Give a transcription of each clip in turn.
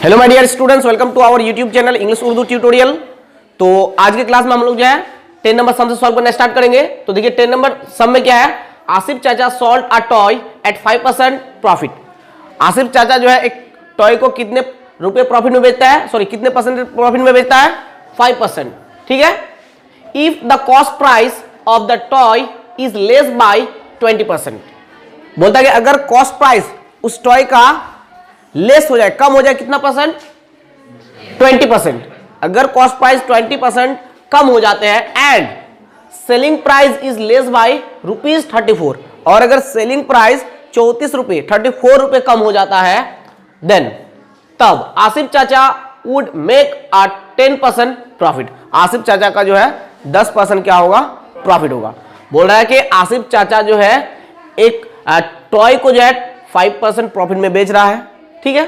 Hello my dear students, welcome to our YouTube channel English Urdu tutorial. तो आज के class में हम लोग जो है 10 नंबर सम से सॉल्व करना स्टार्ट करेंगे। तो देखिए 10 नंबर सम में क्या है, आसिफ चाचा sold a toy at 5% profit. Asif चाचा जो है एक टॉय को कितने रुपए प्रॉफिट में बेचता है, सॉरी कितने परसेंट प्रॉफिट में बेचता है, 5%। ठीक है। If the cost price of the toy is less bye 20%। बोलता है कि अगर कॉस्ट प्राइस उस टॉय का लेस हो जाए, कम हो जाए, कितना परसेंट, 20%। अगर कॉस्ट प्राइस 20% कम हो जाते हैं and selling price is less by ₹34, और अगर सेलिंग प्राइस 34 रुपए 34 रुपए कम हो जाता है, देन तब आसिफ चाचा would make a 10% profit. Asif चाचा का जो है 10% क्या होगा, प्रॉफिट होगा। बोल रहा है कि आसिफ चाचा जो है एक टॉय को जो है 5% प्रॉफिट में बेच रहा है। ठीक है।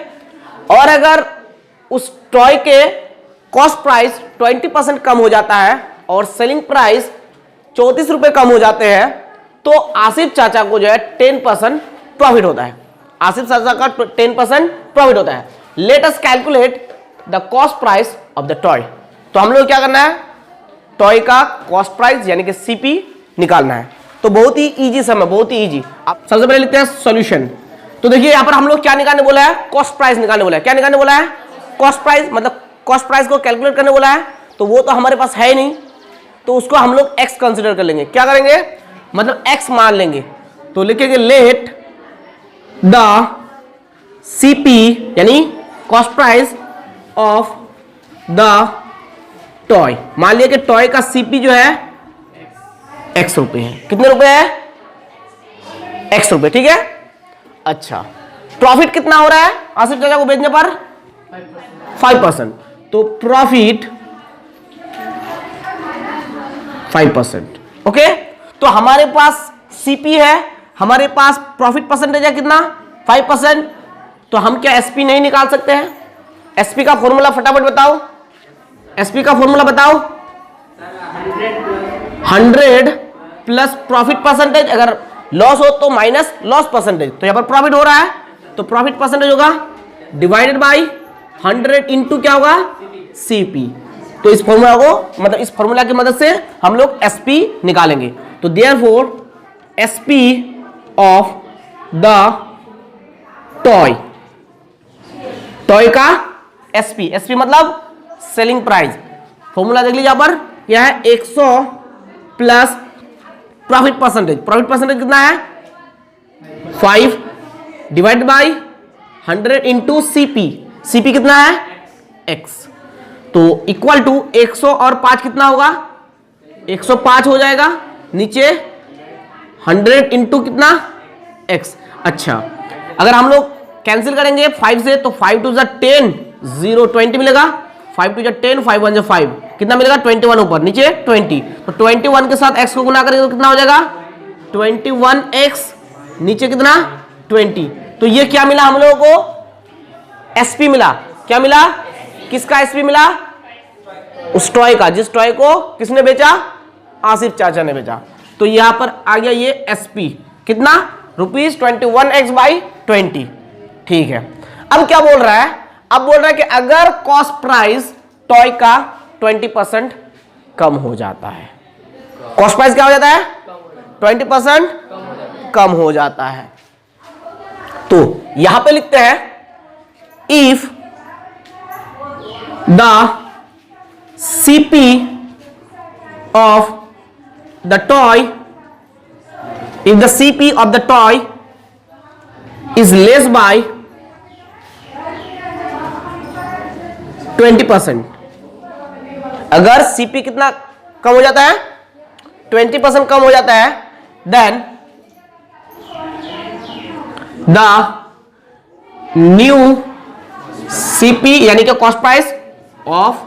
और अगर उस टॉय के कॉस्ट प्राइस 20% कम हो जाता है और सेलिंग प्राइस 34 रुपए कम हो जाते हैं, तो आसिफ चाचा को जो है 10% प्रॉफिट होता है। आसिफ चाचा का 10% प्रॉफिट होता है। Let us calculate the cost price of the toy. तो हम लोग क्या करना है, टॉय का कॉस्ट प्राइस यानी कि सीपी निकालना है। तो बहुत ही इजी सम है, बहुत ही इजी। आप सबसे पहले लिखते हैं सॉल्यूशन। तो देखिए यहां पर हम लोग क्या निकालने बोला है, कॉस्ट प्राइस निकालने बोला है। क्या निकालने बोला है, कॉस्ट प्राइस, मतलब कॉस्ट प्राइस को कैलकुलेट करने बोला है। तो वो तो हमारे पास है ही नहीं, तो उसको हम लोग एक्स कंसीडर कर लेंगे। क्या करेंगे, मतलब एक्स मान लेंगे। तो लिखेंगे लेट द सीपी यानी cost price of the toy. मान लिया कि टॉय का सीपी जो है एक्स रुपए है। कितने रुपए है, एक्स रुपए। ठीक है। अच्छा, प्रॉफिट कितना हो रहा है आसिफ चाचा को बेचने पर, 5%। तो प्रॉफिट 5%। ओके। तो हमारे पास सीपी है, हमारे पास प्रॉफिट परसेंटेज है कितना, 5%। तो हम क्या एसपी नहीं निकाल सकते हैं? एसपी का फॉर्मूला फटाफट बताओ, एसपी का फॉर्मूला बताओ। 100 प्लस प्रॉफिट परसेंटेज, अगर लॉस हो तो माइनस लॉस परसेंटेज। तो यहां पर प्रॉफिट हो रहा है तो प्रॉफिट परसेंटेज होगा डिवाइडेड बाय 100 इंटू क्या होगा, सीपी। तो इस फॉर्मूला को, मतलब इस फॉर्मूला की मदद से हम लोग एसपी निकालेंगे। तो therefore SP of the toy, toy का एसपी, एसपी मतलब सेलिंग प्राइस। फॉर्मूला देख लीजिए यहां पर, यह है 100 plus profit percentage. Profit percentage कितना है, 5 divide by 100 into CP. CP कितना है, x। तो इक्वल टू 100 और 5 कितना होगा, 105 हो जाएगा। नीचे 100 इंटू कितना, x। अच्छा, अगर हम लोग कैंसिल करेंगे 5 से, तो 5 टू 10, 0 20 मिलेगा। 5 टू 10, 5 1 5, कितना मिलेगा, 21 ऊपर, नीचे 20। तो 21 के साथ x को गुना करेंगे तो कितना हो जाएगा, 21x, नीचे कितना, 20। तो ये क्या मिला हम लोगों को, एसपी मिला। क्या मिला, किसका एसपी मिला, उस टॉय का, जिस टॉय को किसने बेचा, आसिफ चाचा ने बेचा। तो यहां पर आ गया ये एसपी कितना, ₹21x/20। ठीक है। अब क्या बोल रहा है, अब बोल रहा है कि अगर कॉस्ट प्राइस टॉय का 20% कम हो जाता है, कॉस्ट प्राइस क्या हो जाता है, 20% कम हो जाता है। तो यहां पे लिखते हैं if the CP of the toy, if the CP of the toy is less bye 20%। अगर सीपी कितना कम हो जाता है, 20% कम हो जाता है, देन द न्यू सीपी यानी कि cost price of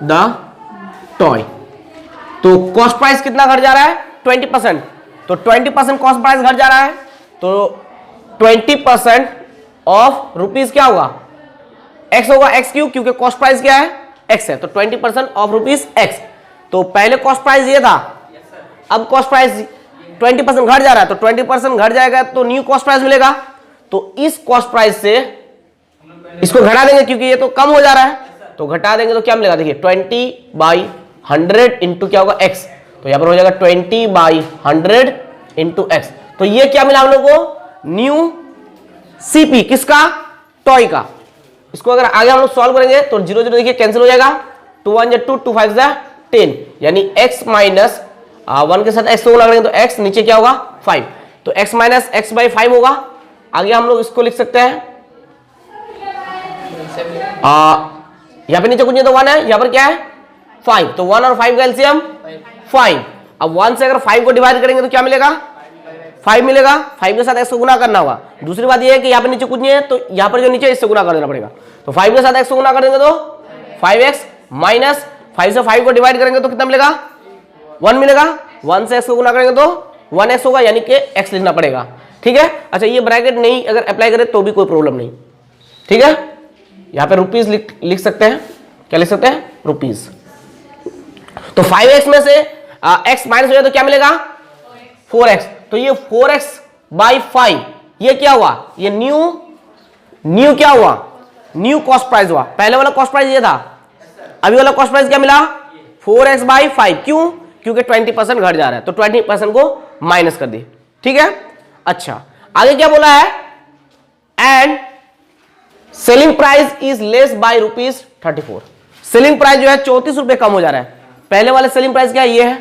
the toy. तो कॉस्ट प्राइस कितना घट जा रहा है, 20%। तो 20% कॉस्ट प्राइस घट जा रहा है, तो 20% ऑफ रुपीज क्या होगा, एक्स होगा। एक्स क्यों, क्योंकि कॉस्ट प्राइस क्या है, एक्स है। तो 20% ऑफ रुपीज एक्स। तो पहले कॉस्ट प्राइस ये था, अब कॉस्ट प्राइस 20% घट जा रहा है, तो 20% घट जाएगा तो न्यू कॉस्ट प्राइस मिलेगा। तो इस कॉस्ट प्राइस से इसको घटा देंगे क्योंकि ये तो कम हो जा रहा है, तो घटा देंगे तो क्या मिलेगा, देखिए 20/100 इंटू क्या होगा x, तो यहां पर हो जाएगा 20/100 इंटू x। तो ये क्या मिला हम लोग को, न्यू सीपी, किसका, टॉय का। इसको अगर आगे हम लोग सॉल्व करेंगे तो 0 0 देखिए कैंसिल हो जाएगा, 2 1 2 2 5 10, यानी x माइनस 1 के साथ x को गुणा करेंगे तो x नीचे क्या होगा 5, तो x माइनस x बाई 5 होगा। आगे हम लोग इसको लिख सकते हैं, यहां पे नीचे कुछ नहीं तो 1 है, यहां पर क्या है 5, तो 1 और 5 का एलसीएम 5। अब 1 से अगर 5 को डिवाइड करेंगे तो क्या मिलेगा, 5 मिलेगा, 5 के साथ x को गुणा करना होगा। दूसरी बात यह है कि यहाँ पे नीचे कुछ नहीं है, तो यहाँ पर जो नीचे इससे गुणा कर देना पड़ेगा, तो 5 के साथ x को गुणा कर देंगे तो 5x माइनस 5 से 5 को डिवाइड करेंगे तो कितना मिलेगा, 1 मिलेगा, 1 से x को गुणा करेंगे तो 1x होगा, यानी कि x लिखना पड़ेगा। ठीक है, अच्छा ये ब्रैकेट नहीं अगर अप्लाई करें तो भी कोई प्रॉब्लम नहीं। ठीक है, यहाँ पे रुपीज लिख सकते हैं, क्या लिख सकते हैं, रुपीज। तो 5x में से x माइनस हो जाए तो क्या मिलेगा 4x, तो ये 4x बाई 5 ये क्या हुआ, ये न्यू क्या हुआ, न्यू कॉस्ट प्राइस हुआ। पहले वाला कॉस्ट प्राइस ये था, अभी वाला कॉस्ट प्राइस क्या मिला 4x बाई 5, क्यों, क्योंकि 20% घट जा रहा है, तो 20% को माइनस कर दी। ठीक है, अच्छा आगे क्या बोला है, and selling price is less by ₹34। Selling price जो है 34 रुपए कम हो जा रहा है। पहले वाले सेलिंग प्राइस क्या है, ये है,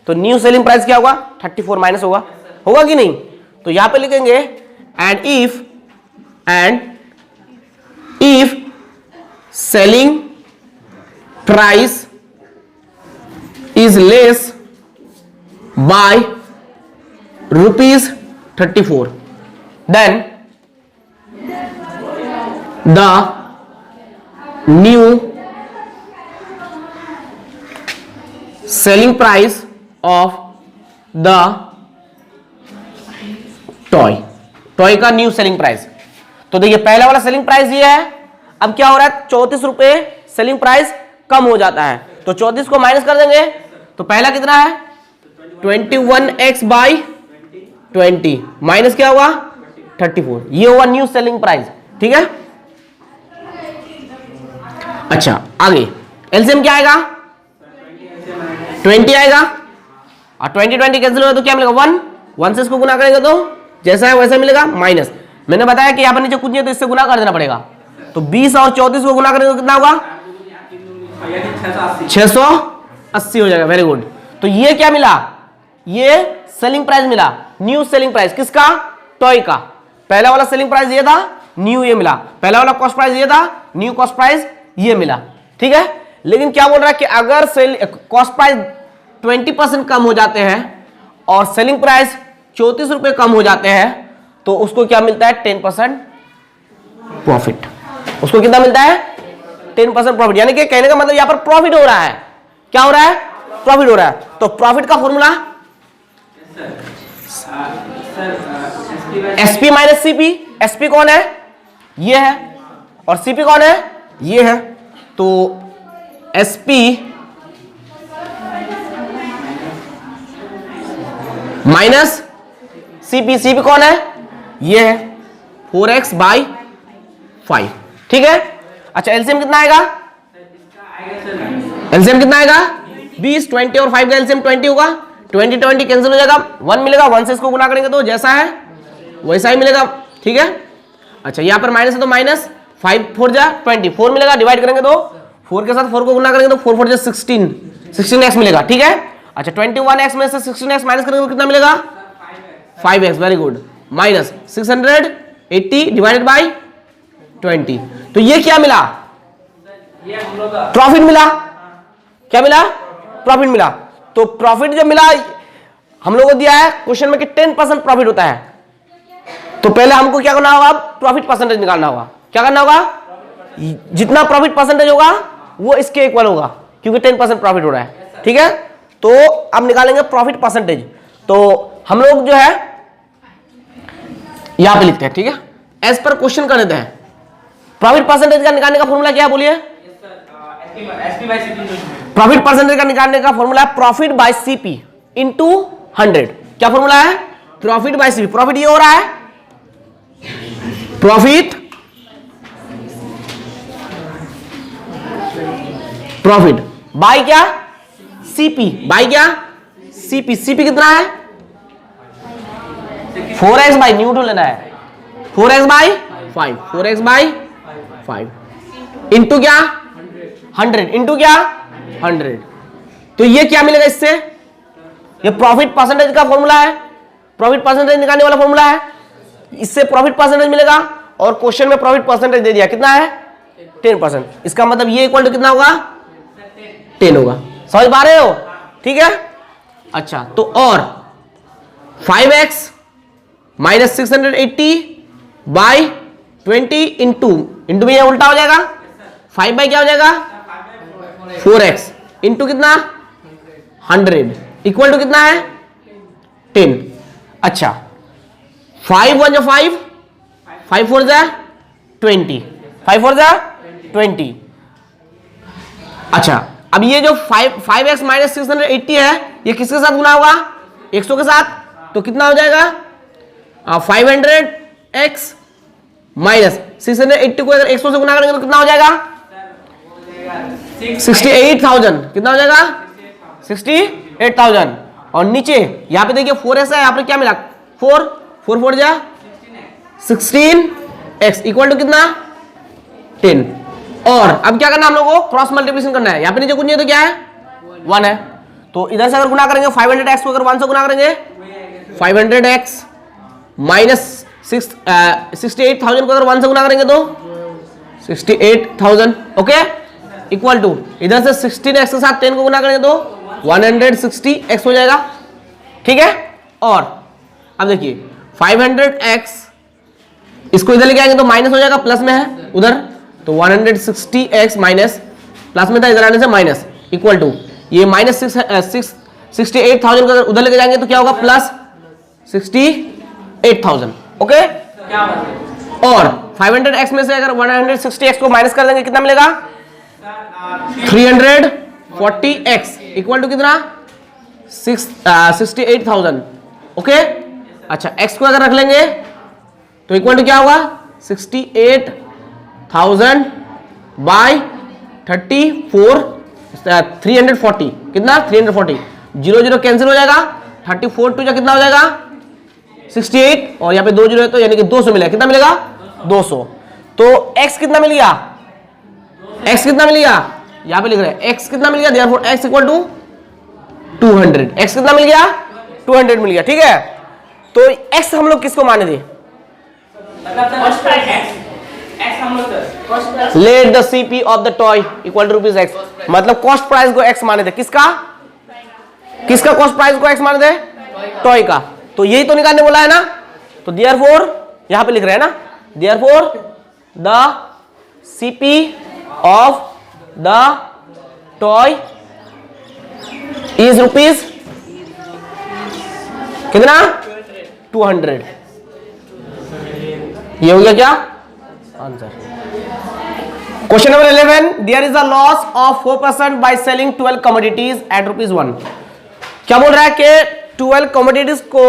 तो न्यू सेलिंग प्राइस क्या होगा 34 माइनस होगा कि नहीं, तो यहां पे लिखेंगे and if selling price is less by ₹34 then the new selling price of the toy का न्यू सेलिंग प्राइस। तो देखिए पहला वाला सेलिंग प्राइस ये है, अब क्या हो रहा है 34 रुपए सेलिंग प्राइस कम हो जाता है, तो 34 को माइनस कर देंगे, तो पहला कितना है 21x बाई 20 माइनस क्या हुआ 34, ये हुआ न्यू सेलिंग प्राइस। ठीक है, अच्छा आगे एलसीएम क्या आएगा 20 आएगा, और 20 कैंसिल होगा तो क्या मिलेगा 1 से इसको गुना करेंगे तो जैसा है वैसा मिलेगा, माइनस मैंने बताया कि यहां पर नीचे कुछ नहीं है तो इससे गुना कर देना पड़ेगा, तो 20 और 34 को गुना करेंगे तो कितना होगा 680 हो जाएगा। वेरी गुड, तो ये क्या मिला, ये सेलिंग प्राइस मिला, न्यू सेलिंग प्राइस किसका, टॉय का। पहला वाला सेलिंग प्राइस ये था, न्यू ये मिला, पहला वाला कॉस्ट प्राइस ये था, न्यू कॉस्ट प्राइस ये मिला। ठीक है, लेकिन क्या बोल रहा है कि अगर कॉस्ट प्राइस 20% कम हो जाते हैं और सेलिंग प्राइस 34 रुपए कम हो जाते हैं तो उसको क्या मिलता है 10% प्रॉफिट। उसको कितना मिलता है 10% प्रॉफिट, यानी कि कहने का मतलब यहां पर प्रॉफिट हो रहा है, क्या हो रहा है प्रॉफिट हो रहा है। तो प्रॉफिट का formula SP minus CP, SP कौन है ये है और सीपी कौन है ये है, तो एसपी माइनस सीपी, सीपी कौन है ये है 4x बाई 5। ठीक है, अच्छा एलसीएम कितना आएगा, एलसीएम कितना आएगा 20, 20 और 5 का एलसीएम 20 होगा, 20 कैंसिल हो जाएगा, 1 मिलेगा, 1 से इसको गुना करेंगे तो जैसा है वैसा ही मिलेगा। ठीक है, अच्छा यहां पर माइनस है तो माइनस 5 4 जा 20, 4 मिलेगा, डिवाइड करेंगे तो 4 के साथ 4 को गुना करेंगे तो 4 4 जा 16x मिलेगा। ठीक है, अच्छा 21x में से 16x माइनस करेंगे तो कितना मिलेगा 5x। Very good, minus 680 divided by 20, तो ये क्या मिला प्रॉफिट मिला, क्या मिला प्रॉफिट मिला। तो प्रॉफिट जो मिला हम लोगों को दिया है क्वेश्चन में कि 10% प्रॉफिट होता है, तो पहले हमको क्या करना होगा प्रॉफिट परसेंटेज निकालना होगा। क्या करना होगा, जितना प्रॉफिट परसेंटेज होगा वो इसके इक्वल होगा क्योंकि 10% प्रॉफिट हो रहा है। ठीक है, तो अब निकालेंगे प्रॉफिट परसेंटेज, तो हम लोग जो है यहां पे लिखते हैं। ठीक है, एज पर क्वेश्चन कर देते हैं। प्रॉफिट परसेंटेज का निकालने का फॉर्मूला क्या है बोलिए, प्रॉफिट परसेंटेज का निकालने का फॉर्मूला है प्रॉफिट बाय सीपी इंटू 100। क्या फॉर्मूला है प्रॉफिट बाय सीपी, प्रॉफिट ये हो रहा है प्रॉफिट प्रॉफिट बाय क्या, सीपी, बाय क्या, सीपी। सीपी कितना है 4x बाई न्यू लेना है, 4x by 5, 4x by 5 into क्या 100, इंटू क्या 100। तो ये क्या मिलेगा इससे, ये प्रॉफिट परसेंटेज का फॉर्मूला है, प्रॉफिट परसेंटेज निकालने वाला फॉर्मूला है, इससे प्रॉफिट परसेंटेज मिलेगा। और क्वेश्चन में प्रॉफिट परसेंटेज दे दिया कितना है 10%, इसका मतलब ये इक्वल टू कितना होगा 10 होगा। समझ पा रहे हो, ठीक है। अच्छा तो और 5x माइनस 680 बाई 20 इंटू में ये उल्टा हो जाएगा, 5 बाई क्या हो जाएगा 4x इंटू कितना 100 इक्वल टू कितना है 10। अच्छा 5 1 5, 5 4 20, 5 4 20। अच्छा अब ये जो 5x माइनस 680 है ये किसके साथ गुना होगा 100 के साथ, तो कितना हो जाएगा 500x माइनस 680 को अगर 100 से गुना करेंगे तो कितना हो जाएगा 68,000, कितना हो जाएगा 68,000। और नीचे यहां पे देखिए 4x है, यहां पे क्या मिला 4 4 4 जा 16x इक्वल टू कितना 10। और अब क्या करना है हम लोगों को क्रॉस मल्टीप्लिकेशन करना है, यहां पे नीचे कुछ नहीं है तो क्या है 1 है, तो इधर से अगर गुना करेंगे 500x को अगर 1 से गुना करेंगे 500x माइनस 68,000 को अगर 1 से गुना करेंगे तो 68,000 ओके इक्वल टू इधर से 16x के साथ 10 को गुना करेंगे तो 160x हो जाएगा, ठीक है। और अब देखिए 500x इसको इधर लेके आएंगे तो माइनस हो जाएगा, प्लस में है उधर, तो 160x माइनस प्लस में था इधर आने से माइनस इक्वल टू ये माइनस 68,000 को उधर लेके जाएंगे तो क्या होगा प्लस 68,000 ओके। और 500x में से अगर 160x को माइनस कर देंगे कितना मिलेगा 340x इक्वल टू कितना 68,000 ओके। अच्छा x को अगर रख लेंगे तो इक्वल टू क्या होगा 68,000 बाई 34 340 कितना 340 0 0 कैंसिल हो जाएगा 34 टू कितना हो जाएगा 68 और यहाँ पे 2 जीरो है तो यानी कि 200 मिलेगा, कितना मिलेगा 200। तो x कितना मिल गया x कितना मिल गया यहाँ पे लिख रहे हैं x कितना मिल गया therefore x equal to 200, x कितना मिल गया 200 मिल गया, ठीक है। तो x हम लोग किसको माने थे let the CP of the toy equal to rupees x, मतलब कॉस्ट प्राइस को x माने थे, किसका कॉस्ट प्राइस को x माने थे टॉय का, तो यही तो निकालने बोला है ना। तो देयरफॉर यहां पे लिख रहे हैं ना therefore the CP of the toy is rupees कितना 200, ये हो गया क्या answer. Question number 11 there is a loss of 4% by selling 12 commodities at ₹1। क्या बोल रहा है कि 12 कमोडिटीज को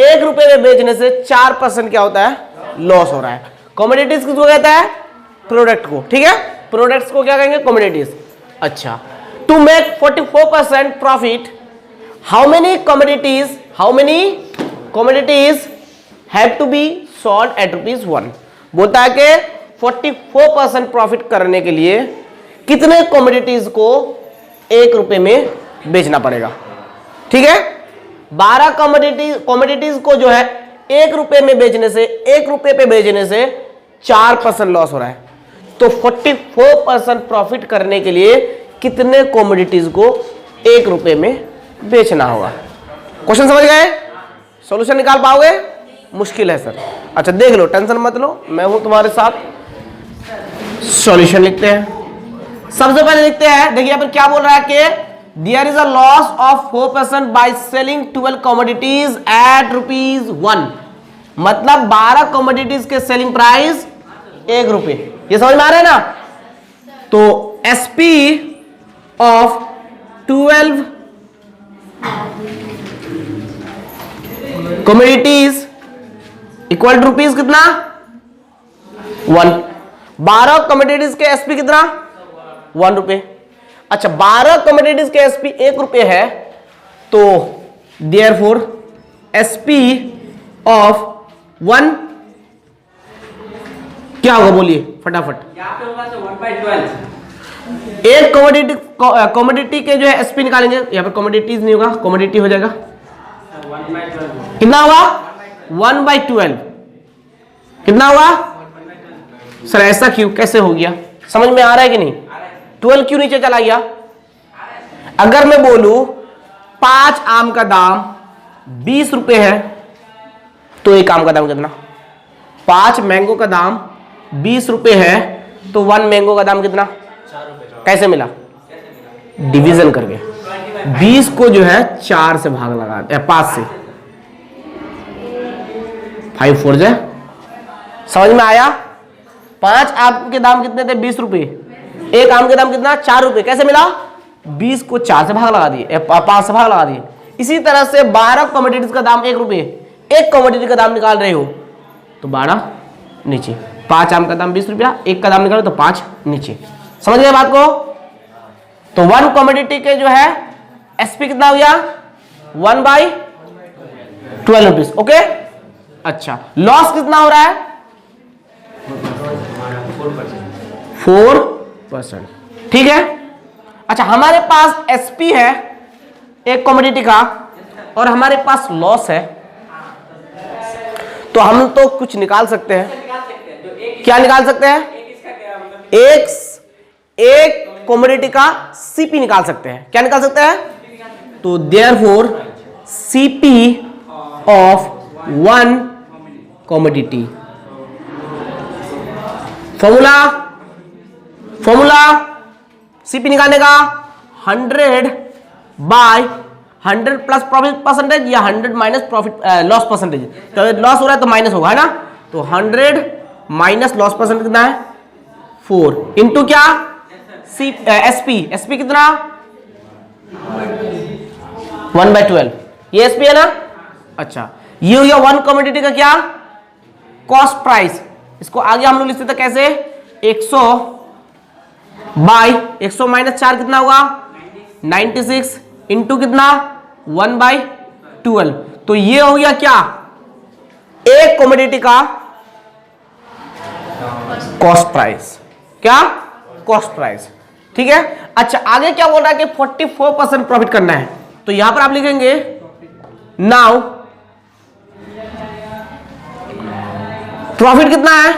1 रुपए में बेचने से 4% क्या होता है लॉस हो रहा है। कमोडिटीज किसको कहता है प्रोडक्ट को, ठीक है, प्रोडक्ट्स को क्या कहेंगे कमोडिटीज। अच्छा to make 44% profit how many commodities have to be sold at ₹1। बोलता है कि 44% प्रॉफिट करने के लिए कितने कमोडिटीज को 1 रुपए में बेचना पड़ेगा, ठीक है। 12 कमोडिटीज को जो है 1 रुपए में बेचने से 1 रुपए पे बेचने से 4% लॉस हो रहा है, तो 44% प्रॉफिट करने के लिए कितने कमोडिटीज को 1 रुपए में बेचना होगा। क्वेश्चन समझ गए, सॉल्यूशन निकाल पाओगे, मुश्किल है सर। अच्छा देख लो, टेंशन मत लो, मैं हूं तुम्हारे साथ। सॉल्यूशन लिखते हैं, सबसे पहले लिखते हैं, देखिए यहाँ पर क्या बोल रहा है कि there is a loss of 4% by selling 12 commodities at ₹1, मतलब 12 कमोडिटीज के सेलिंग प्राइस 1 रुपए, ये समझ में आ रहा है ना। तो SP of 12 commodities equal to rupees कितना 1, 12 कमोडिटीज के एसपी कितना 1 रुपए, अच्छा 12 कमोडिटीज के एसपी 1 रुपए है, तो देयरफॉर एसपी ऑफ 1 क्या होगा बोलिए फटाफट। यहाँ पे होगा तो 1/12। एक कमोडिटी के जो है एसपी निकालेंगे, यहाँ पर कमोडिटीज नहीं होगा, कमोडिटी हो जाएगा 1/12 कितना होगा 1/12 कितना होगा सर, ऐसा क्यों कैसे हो गया, समझ में आ रहा है कि नहीं? 12 क्यों नीचे चला गया? अगर मैं बोलूं 5 आम का दाम 20 रुपए है, तो एक आम का दाम कितना? 5 मैंगो का दाम 20 रुपए है, तो 1 मैंगो का दाम कितना? 4 रुपए। कैसे मिला? डिवीजन करके 20 को जो है 4 से भाग लगा 5 से, 5 4 जा, समझ में आया? 5 आम के दाम कितने थे? 20 रुपए। एक आम के दाम कितना? 4 रुपए। कैसे मिला? 20 को 4 से भाग लगा दिए, 5 से भाग लगा दिए। इसी तरह से 12 कमोडिटीज का दाम 1 रुपए, एक कमोडिटी का दाम निकाल रहे हो तो 12 नीचे, 5 आम का दाम 20 रुपया, एक का दाम निकालो तो 5 नीचे। समझ गए बात को? तो 1 कमोडिटी के जो है एसपी कितना हो गया? 1/12 रुपीज। ओके, अच्छा लॉस कितना हो रहा है? 4%। ठीक है। अच्छा हमारे पास एसपी है एक कमोडिटी का और हमारे पास लॉस है, तो हम तो कुछ निकाल सकते हैं। क्या निकाल सकते हैं? एक कमोडिटी का सीपी निकाल सकते हैं। क्या निकाल सकते हैं? तो therefore CP of 1 commodity, formula CP निकालने का 100/100 प्लस प्रॉफिट परसेंटेज या 100 माइनस प्रॉफिट लॉस परसेंटेज। तो लॉस हो रहा है तो माइनस होगा, है ना? तो 100 माइनस लॉस परसेंटेज कितना है? 4 इंटू क्या? एसपी कितना? 1/12। ये एसपी है ना? अच्छा ये हो गया 1 कमोडिटी का क्या? Cost price. इसको आगे हम लोग लिखते थे कैसे? 100/100 माइनस 4 कितना होगा? 96 इंटू कितना? 1/12। तो ये हो गया क्या? एक कमोडिटी का कॉस्ट प्राइस। क्या? Cost price. ठीक है। अच्छा आगे क्या बोल रहा है कि 44% प्रॉफिट करना है, तो यहां पर आप लिखेंगे नाउ प्रॉफिट कितना है?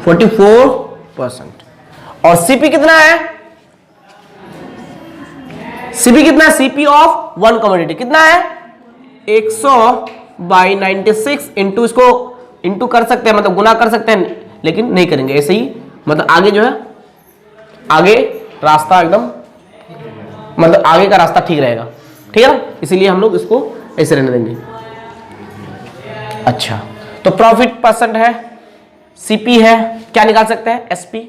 44%। और सीपी कितना है? सीपी कितना है? सीपी ऑफ 1 कमोडिटी कितना है? 100/96 इंटू, इसको इंटू कर सकते हैं, मतलब गुना कर सकते हैं, लेकिन नहीं करेंगे ऐसे ही, मतलब आगे जो है आगे रास्ता एकदम, मतलब आगे का रास्ता ठीक रहेगा। ठीक है ना? इसीलिए हम लोग इसको ऐसे रहने देंगे। अच्छा तो प्रॉफिट परसेंट है, सीपी है, क्या निकाल सकते हैं? एसपी।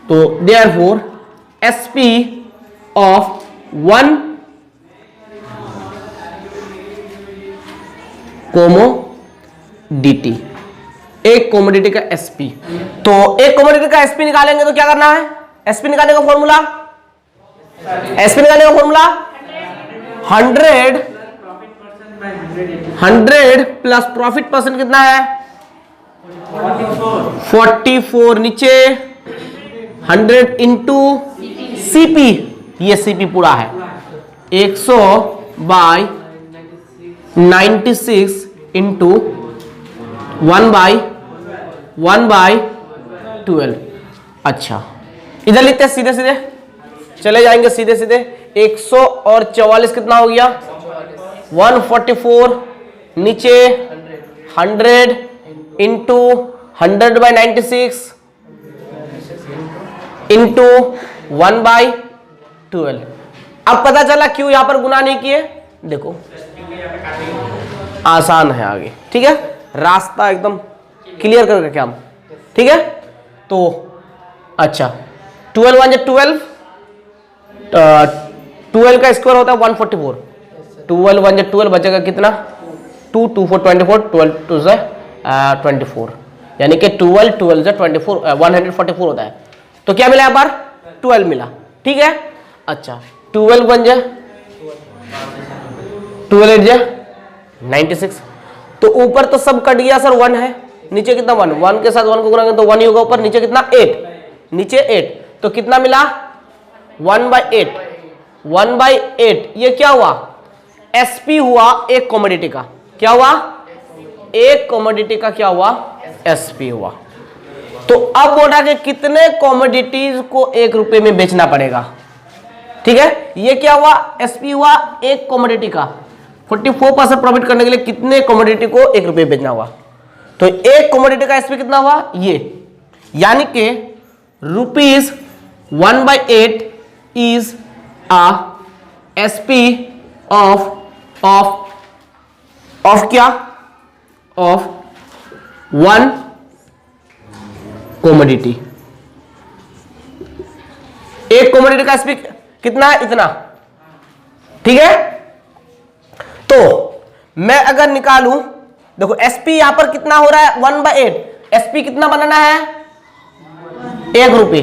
तो देयरफॉर एसपी ऑफ 1 कोमोडिटी, एक कमोडिटी का एसपी। तो एक कमोडिटी का एसपी निकालेंगे तो क्या करना है? एसपी निकालने का फॉर्मूला, एसपी निकालने का फॉर्मूला 100 प्लस प्रॉफिट परसेंट कितना है? 44 नीचे 100 इंटू सीपी, ये सीपी पूरा है 100/96 इंटू 1/12। अच्छा इधर लिखते हैं सीधे सीधे, चले जाएंगे सीधे सीधे। 100 और 44 कितना हो गया? 144 नीचे 100 इंटू 100/96 इंटू 1/12। अब पता चला क्यों यहां पर गुना नहीं किए? देखो आसान है आगे। ठीक है, रास्ता एकदम क्लियर करके क्या हम। ठीक है, तो अच्छा 12 1 12, 12 का स्क्वायर होता है 144, 12 1 12 बचेगा कितना? 2 2 4 24, 12 2 से 24, यानी कि 12 12 से 24 144 होता है। तो क्या मिला यहाँ पर? 12 मिला, ठीक है। अच्छा 12 बन जाए 12 8 जाए 96। तो ऊपर तो सब कट गया सर, 1 है, नीचे कितना 1, 1 के साथ 1 को गुणा करें तो 1 ही होगा ऊपर, नीचे कितना 8, नीचे 8, तो कितना मिला 1/8, 1/8। ये क्या हुआ, एसपी हुआ एक कमोडिटी का, क्या हुआ, एक कमोडिटी का क्या हुआ, एसपी हुआ। तो अब बोला कि कितने कमोडिटीज को 1 रुपए में बेचना पड़ेगा, ठीक है। ये क्या हुआ, एसपी हुआ एक कमोडिटी का, 44% प्रॉफिट करने के लिए कितने कमोडिटी को 1 रुपए बेचना हुआ। तो एक कमोडिटी का एसपी कितना हुआ, ये, यानी कि ₹1/8 इज आ एसपी ऑफ क्या, ऑफ 1 कमोडिटी। एक कमोडिटी का एसपी कितना है, इतना, ठीक है। तो मैं अगर निकालूं, देखो एसपी यहां पर कितना हो रहा है 1/8, एसपी कितना बनाना है 1 रुपए,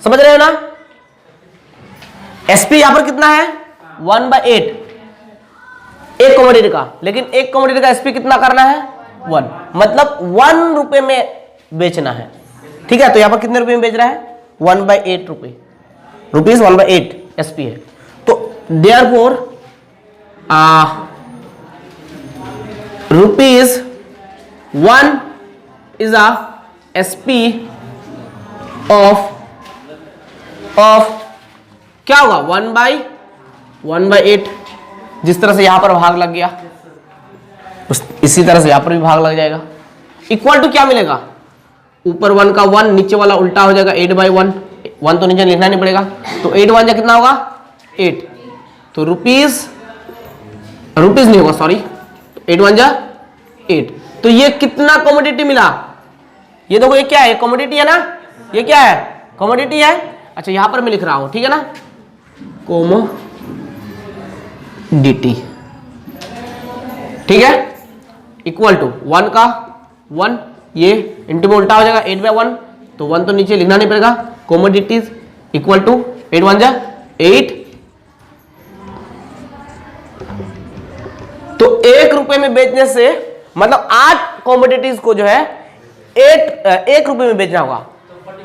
समझ रहे हो ना। एसपी यहां पर कितना है 1/8 एक कमोडिटी का, लेकिन एक कमोडिटी का एसपी कितना करना है 1, मतलब 1 रुपए में बेचना है, ठीक है। तो यहां पर कितने रुपए में बेच रहा है 1/8 रुपए, रुपीज 1/8 एसपी है। तो therefore ₹1 is a SP of क्या होगा 1/8। जिस तरह से यहां पर भाग लग गया इसी तरह से यहां पर भी भाग लग जाएगा। इक्वल टू क्या मिलेगा, ऊपर 1 का 1, नीचे वाला उल्टा हो जाएगा 8/1, 1 तो नीचे लिखना नहीं पड़ेगा, तो 8 1 जा कितना होगा 8, तो रुपीज नहीं होगा सॉरी, 8 1 जा 8। तो ये कितना कमोडिटी मिला, ये देखो ये क्या है, कमोडिटी है ना, ये क्या है कमोडिटी है। अच्छा यहां पर मैं लिख रहा हूं, ठीक है ना, कोमोडिटी, ठीक है, इक्वल टू 1 का 1, ये इंटू में उल्टा हो जाएगा 8/1, तो 1 तो नीचे लिखना नहीं पड़ेगा, कोमोडिटीज इक्वल टू 8 1 जा 8। तो 1 रुपए में बेचने से मतलब 8 कमोडिटीज को जो है 1 रुपए में बेचना होगा,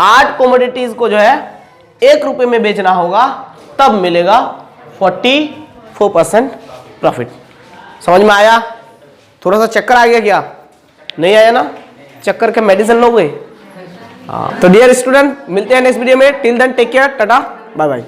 8 कमोडिटीज को जो है 1 रुपए में बेचना होगा, तब मिलेगा 44% प्रॉफिट। समझ में आया, थोड़ा सा चक्कर आ गया क्या, नहीं आया ना, चक्कर के मेडिसिन लोगे। तो डियर स्टूडेंट मिलते हैं नेक्स्ट वीडियो में, till then take care, tata bye bye.